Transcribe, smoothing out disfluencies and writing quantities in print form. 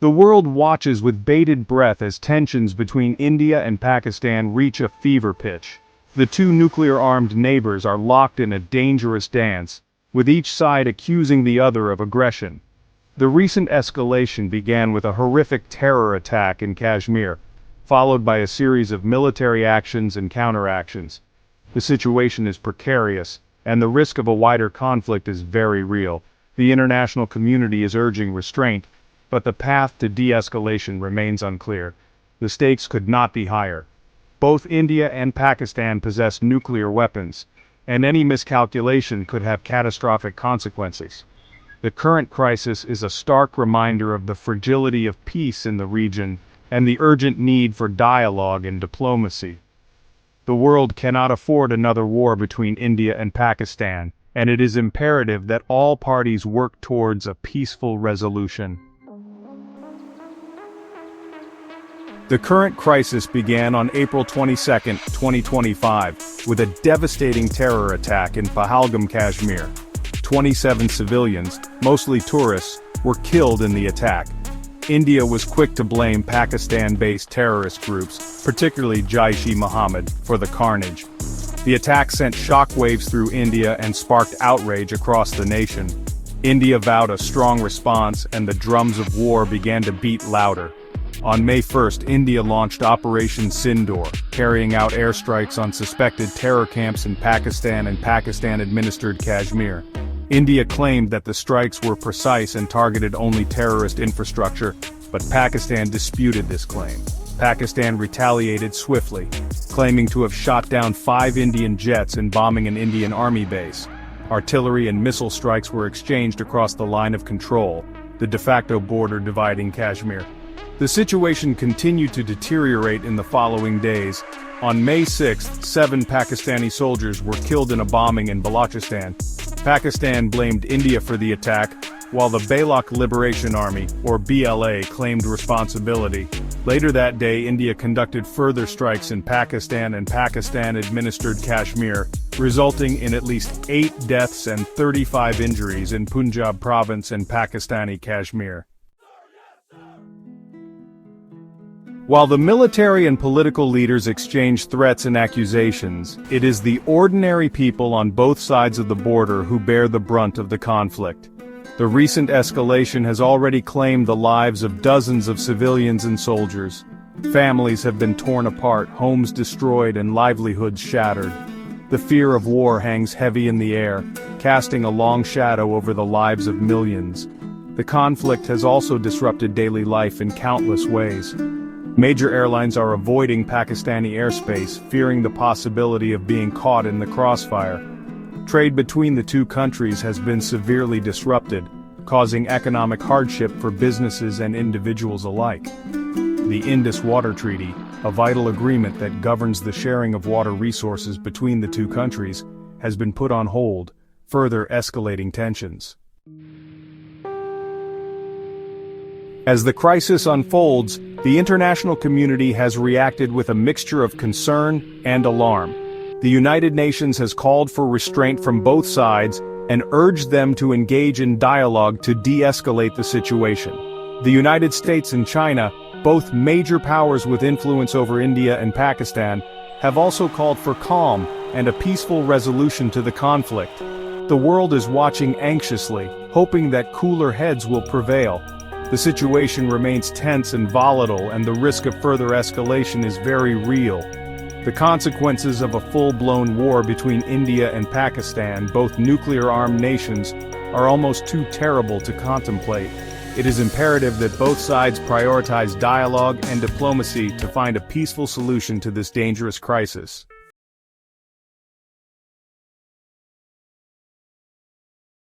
The world watches with bated breath as tensions between India and Pakistan reach a fever pitch. The two nuclear-armed neighbors are locked in a dangerous dance, with each side accusing the other of aggression. The recent escalation began with a horrific terror attack in Kashmir, followed by a series of military actions and counteractions. The situation is precarious, and the risk of a wider conflict is very real. The international community is urging restraint, but the path to de-escalation remains unclear. The stakes could not be higher. Both India and Pakistan possess nuclear weapons, and any miscalculation could have catastrophic consequences. The current crisis is a stark reminder of the fragility of peace in the region and the urgent need for dialogue and diplomacy. The world cannot afford another war between India and Pakistan, and it is imperative that all parties work towards a peaceful resolution. The current crisis began on April 22, 2025, with a devastating terror attack in Pahalgam, Kashmir. 27 civilians, mostly tourists, were killed in the attack. India was quick to blame Pakistan-based terrorist groups, particularly Jaish-e-Mohammed, for the carnage. The attack sent shockwaves through India and sparked outrage across the nation. India vowed a strong response, and the drums of war began to beat louder. On May 1, India launched Operation Sindoor, carrying out airstrikes on suspected terror camps in Pakistan and Pakistan-administered Kashmir. India claimed that the strikes were precise and targeted only terrorist infrastructure, but Pakistan disputed this claim. Pakistan retaliated swiftly, claiming to have shot down 5 Indian jets and bombing an Indian army base. Artillery and missile strikes were exchanged across the line of control, the de facto border dividing Kashmir. The situation continued to deteriorate in the following days. On May 6, 7 Pakistani soldiers were killed in a bombing in Balochistan. Pakistan blamed India for the attack, while the Baloch Liberation Army, or BLA, claimed responsibility. Later that day, India conducted further strikes in Pakistan and Pakistan-administered Kashmir, resulting in at least 8 deaths and 35 injuries in Punjab province and Pakistani Kashmir. While the military and political leaders exchange threats and accusations, it is the ordinary people on both sides of the border who bear the brunt of the conflict. The recent escalation has already claimed the lives of dozens of civilians and soldiers. Families have been torn apart, homes destroyed, and livelihoods shattered. The fear of war hangs heavy in the air, casting a long shadow over the lives of millions. The conflict has also disrupted daily life in countless ways. Major airlines are avoiding Pakistani airspace, fearing the possibility of being caught in the crossfire. Trade between the two countries has been severely disrupted, causing economic hardship for businesses and individuals alike. The Indus Water Treaty, a vital agreement that governs the sharing of water resources between the two countries, has been put on hold, further escalating tensions. As the crisis unfolds, the international community has reacted with a mixture of concern and alarm. The United Nations has called for restraint from both sides and urged them to engage in dialogue to de-escalate the situation. The United States and China, both major powers with influence over India and Pakistan, have also called for calm and a peaceful resolution to the conflict. The world is watching anxiously, hoping that cooler heads will prevail. The situation remains tense and volatile, and the risk of further escalation is very real. The consequences of a full-blown war between India and Pakistan, both nuclear-armed nations, are almost too terrible to contemplate. It is imperative that both sides prioritize dialogue and diplomacy to find a peaceful solution to this dangerous crisis.